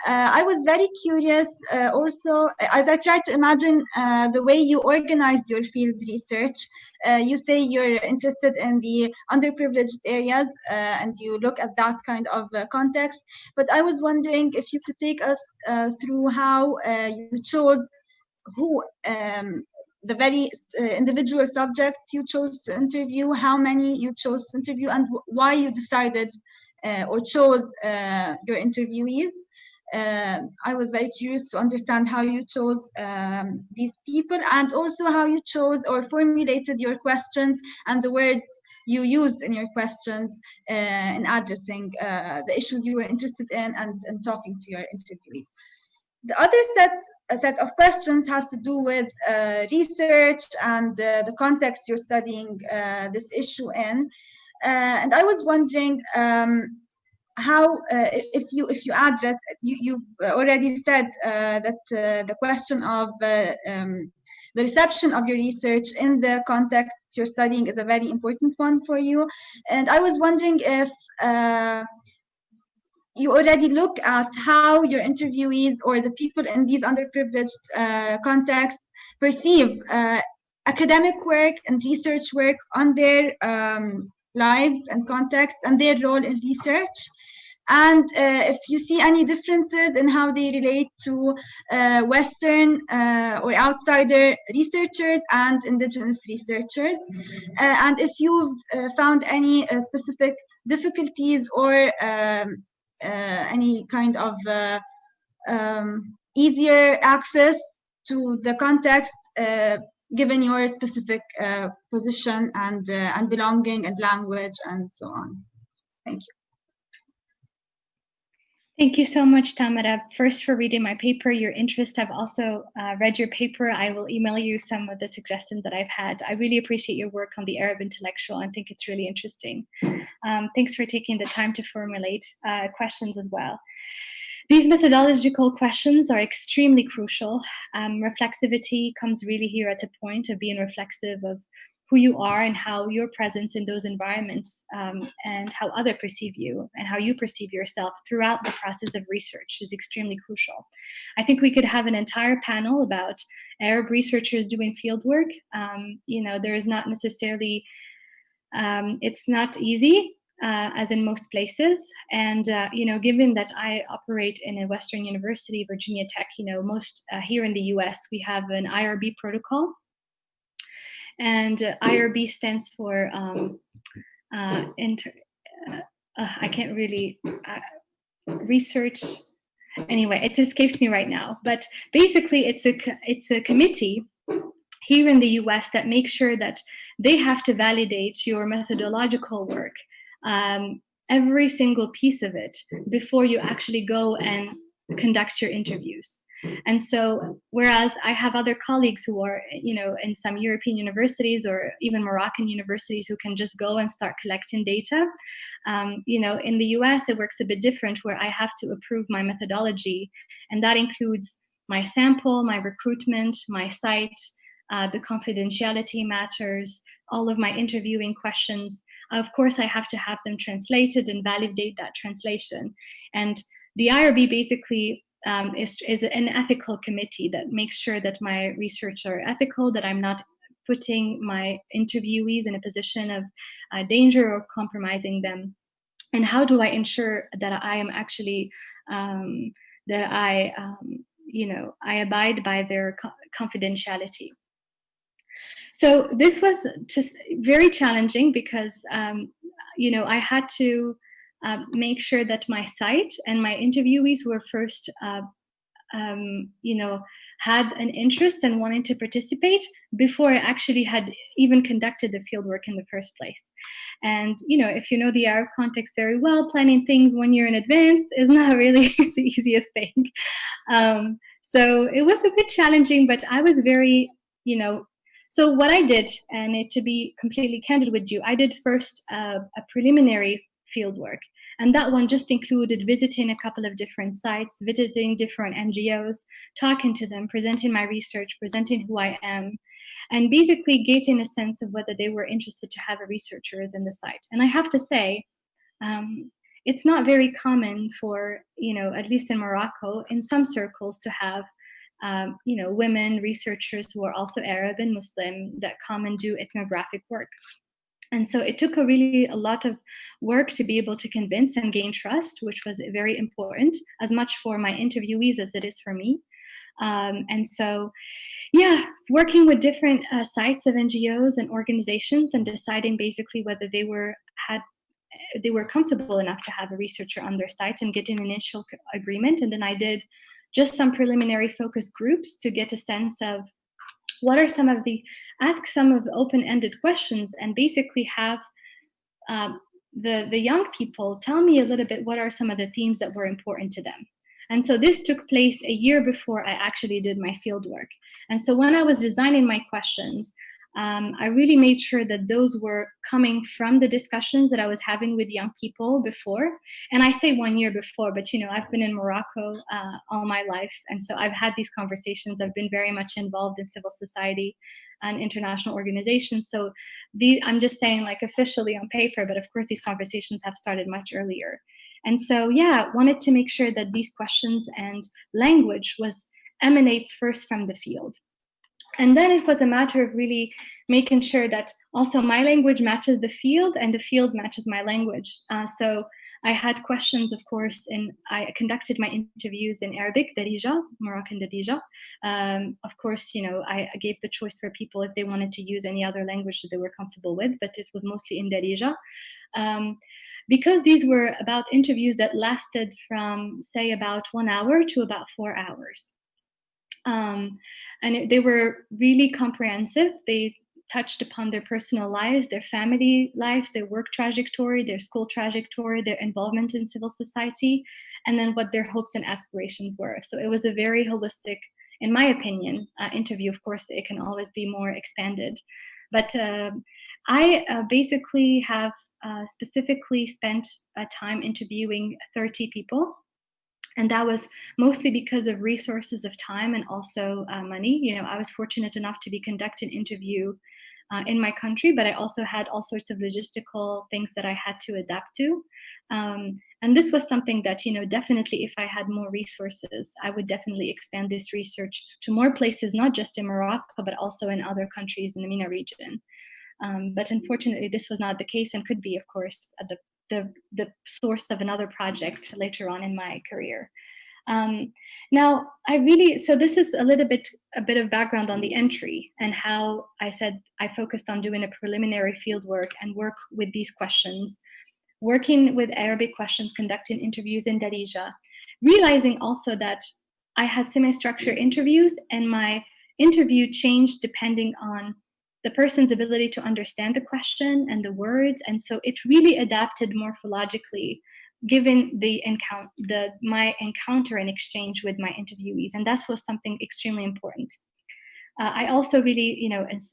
I was very curious also, as I tried to imagine the way you organized your field research. You say you're interested in the underprivileged areas and you look at that kind of context. But I was wondering if you could take us through how you chose the very individual subjects you chose to interview, how many you chose to interview, and why you decided or chose your interviewees. I was very curious to understand how you chose these people, and also how you chose or formulated your questions and the words you used in your questions in addressing the issues you were interested in and talking to your interviewees. The other set of questions has to do with research and the context you're studying this issue in. And I was wondering how, if you address, you've already said that the question of the reception of your research in the context you're studying is a very important one for you. And I was wondering if you already look at how your interviewees or the people in these underprivileged contexts perceive academic work and research work on their lives and contexts and their role in research. And if you see any differences in how they relate to Western or outsider researchers and indigenous researchers, and if you've found any specific difficulties or any kind of easier access to the context given your specific position and belonging and language and so on. Thank you. Thank you so much, Tamara, first for reading my paper, your interest. I've also read your paper. I will email you some of the suggestions that I've had. I really appreciate your work on the Arab intellectual. I think it's really interesting. Thanks for taking the time to formulate questions as well. These methodological questions are extremely crucial. Reflexivity comes really here at a point of being reflexive of who you are and how your presence in those environments and how others perceive you and how you perceive yourself throughout the process of research is extremely crucial. I think we could have an entire panel about Arab researchers doing fieldwork. There is not necessarily, it's not easy as in most places. And, given that I operate in a Western university, Virginia Tech, most here in the US, we have an IRB protocol. And IRB stands for I can't really research. Anyway, it escapes me right now. But basically, it's a committee here in the U.S. that makes sure that they have to validate your methodological work, every single piece of it, before you actually go and conduct your interviews. And so, whereas I have other colleagues who are, in some European universities or even Moroccan universities who can just go and start collecting data, in the US, it works a bit different where I have to approve my methodology. And that includes my sample, my recruitment, my site, the confidentiality matters, all of my interviewing questions. Of course, I have to have them translated and validate that translation. And the IRB basically is an ethical committee that makes sure that my research are ethical, that I'm not putting my interviewees in a position of danger or compromising them. And how do I ensure that I am actually, I abide by their confidentiality. So this was just very challenging because, I had to make sure that my site and my interviewees were first, had an interest and wanted to participate before I actually had even conducted the fieldwork in the first place. And, if you know the Arab context very well, planning things 1 year in advance is not really the easiest thing. So it was a bit challenging, but I was very, so what I did, and to be completely candid with you, I did first a preliminary fieldwork. And that one just included visiting a couple of different sites, visiting different NGOs, talking to them, presenting my research, presenting who I am, and basically getting a sense of whether they were interested to have a researcher in the site. And I have to say, it's not very common for, at least in Morocco, in some circles to have, women researchers who are also Arab and Muslim that come and do ethnographic work. And so it took a lot of work to be able to convince and gain trust, which was very important, as much for my interviewees as it is for me. And so, working with different sites of NGOs and organizations and deciding basically whether they were comfortable enough to have a researcher on their site and get an initial agreement. And then I did just some preliminary focus groups to get a sense of ask some of the open-ended questions and basically have the young people tell me a little bit what are some of the themes that were important to them. And so this took place a year before I actually did my fieldwork. And so when I was designing my questions, I really made sure that those were coming from the discussions that I was having with young people before. And I say 1 year before, but I've been in Morocco all my life. And so I've had these conversations. I've been very much involved in civil society and international organizations. So I'm just saying like officially on paper, but of course these conversations have started much earlier. And so, wanted to make sure that these questions and language emanates first from the field. And then it was a matter of really making sure that also my language matches the field and the field matches my language. So I had questions, of course, and I conducted my interviews in Arabic, Darija, Moroccan Darija. Of course, I gave the choice for people if they wanted to use any other language that they were comfortable with, but it was mostly in Darija. Because these were about interviews that lasted from, say, about 1 hour to about 4 hours. They were really comprehensive. They touched upon their personal lives, their family lives, their work trajectory, their school trajectory, their involvement in civil society, and then what their hopes and aspirations were. So it was a very holistic, in my opinion, interview. Of course, it can always be more expanded. But I basically have specifically spent time interviewing 30 people. And that was mostly because of resources of time and also money. I was fortunate enough to be conducting an interview in my country, but I also had all sorts of logistical things that I had to adapt to. And this was something that, definitely if I had more resources, I would definitely expand this research to more places, not just in Morocco, but also in other countries in the MENA region. But unfortunately, this was not the case and could be, of course, the source of another project later on in my career. Now, so this is a bit of background on the entry and how I said I focused on doing a preliminary field work and work with these questions, working with Arabic questions, conducting interviews in Darija, realizing also that I had semi-structured interviews and my interview changed depending on the person's ability to understand the question and the words. And so it really adapted morphologically given my encounter and exchange with my interviewees. And that was something extremely important. I also really,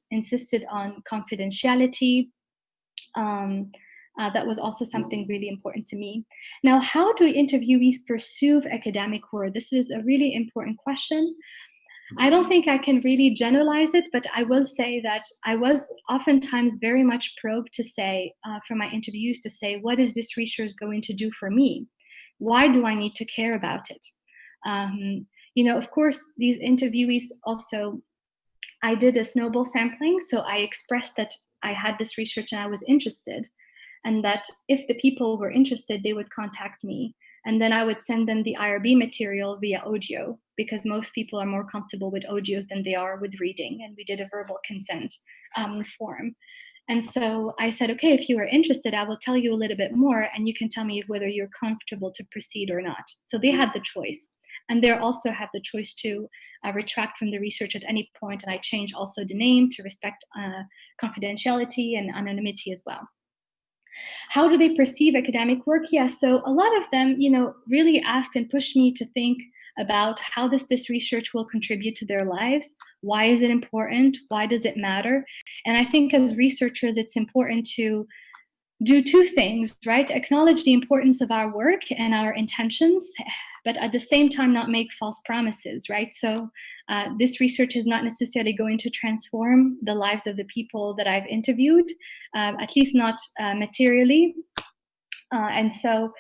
insisted on confidentiality. That was also something really important to me. Now, how do interviewees pursue academic work? This is a really important question. I don't think I can really generalize it, but I will say that I was oftentimes very much probed to say, for my interviews to say, what is this research going to do for me? Why do I need to care about it? Of course, these interviewees also, I did a snowball sampling. So I expressed that I had this research and I was interested, and that if the people were interested, they would contact me. And then I would send them the IRB material via audio, because most people are more comfortable with audios than they are with reading. And we did a verbal consent form. And so I said, okay, if you are interested, I will tell you a little bit more, and you can tell me whether you're comfortable to proceed or not. So they had the choice. And they also have the choice to retract from the research at any point. And I change also the name to respect confidentiality and anonymity as well. How do they perceive academic work? Yes, so a lot of them, really asked and pushed me to think about how this research will contribute to their lives. Why is it important? Why does it matter? And I think as researchers, it's important to do two things, right? Acknowledge the importance of our work and our intentions, but at the same time, not make false promises, right? So this research is not necessarily going to transform the lives of the people that I've interviewed, at least not materially. And so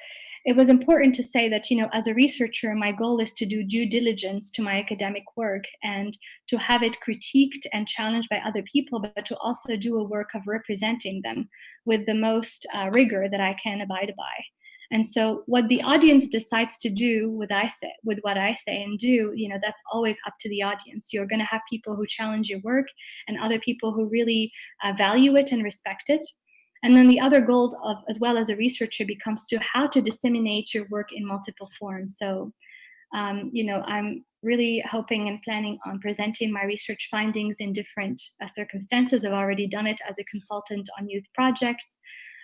it was important to say that, as a researcher, my goal is to do due diligence to my academic work and to have it critiqued and challenged by other people, but to also do a work of representing them with the most rigor that I can abide by. And so what the audience decides to do with what I say and do, that's always up to the audience. You're going to have people who challenge your work and other people who really value it and respect it. And then the other goal of, as well as a researcher, becomes to how to disseminate your work in multiple forms. So, I'm really hoping and planning on presenting my research findings in different circumstances. I've already done it as a consultant on youth projects.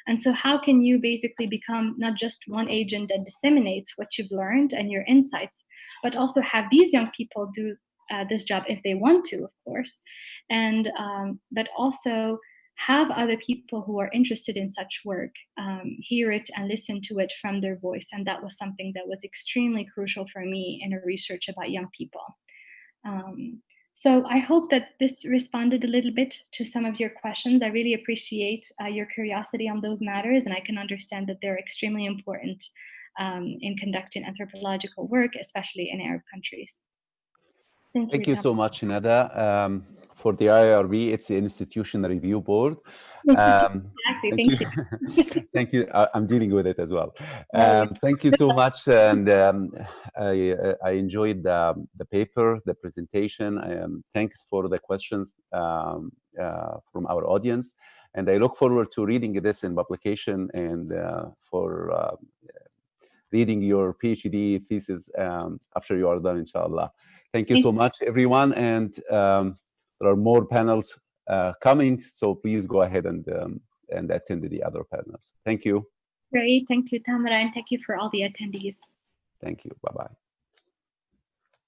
And so how can you basically become not just one agent that disseminates what you've learned and your insights, but also have these young people do this job if they want to, of course, and but also have other people who are interested in such work hear it and listen to it from their voice. And that was something that was extremely crucial for me in a research about young people. So I hope that this responded a little bit to some of your questions. I really appreciate your curiosity on those matters, and I can understand that they're extremely important in conducting anthropological work, especially in Arab countries. Thank you so much, Nada. For the IRB, it's the Institution Review Board. Exactly. Thank you. Thank you. I'm dealing with it as well. Thank you so much. And I enjoyed the paper, the presentation. Thanks for the questions from our audience. And I look forward to reading this in publication and for reading your PhD thesis after you are done, inshallah. Thank you so much, everyone. And there are more panels coming, so please go ahead and attend the other panels. Thank you. Great. Thank you, Tamara, and thank you for all the attendees. Thank you. Bye-bye.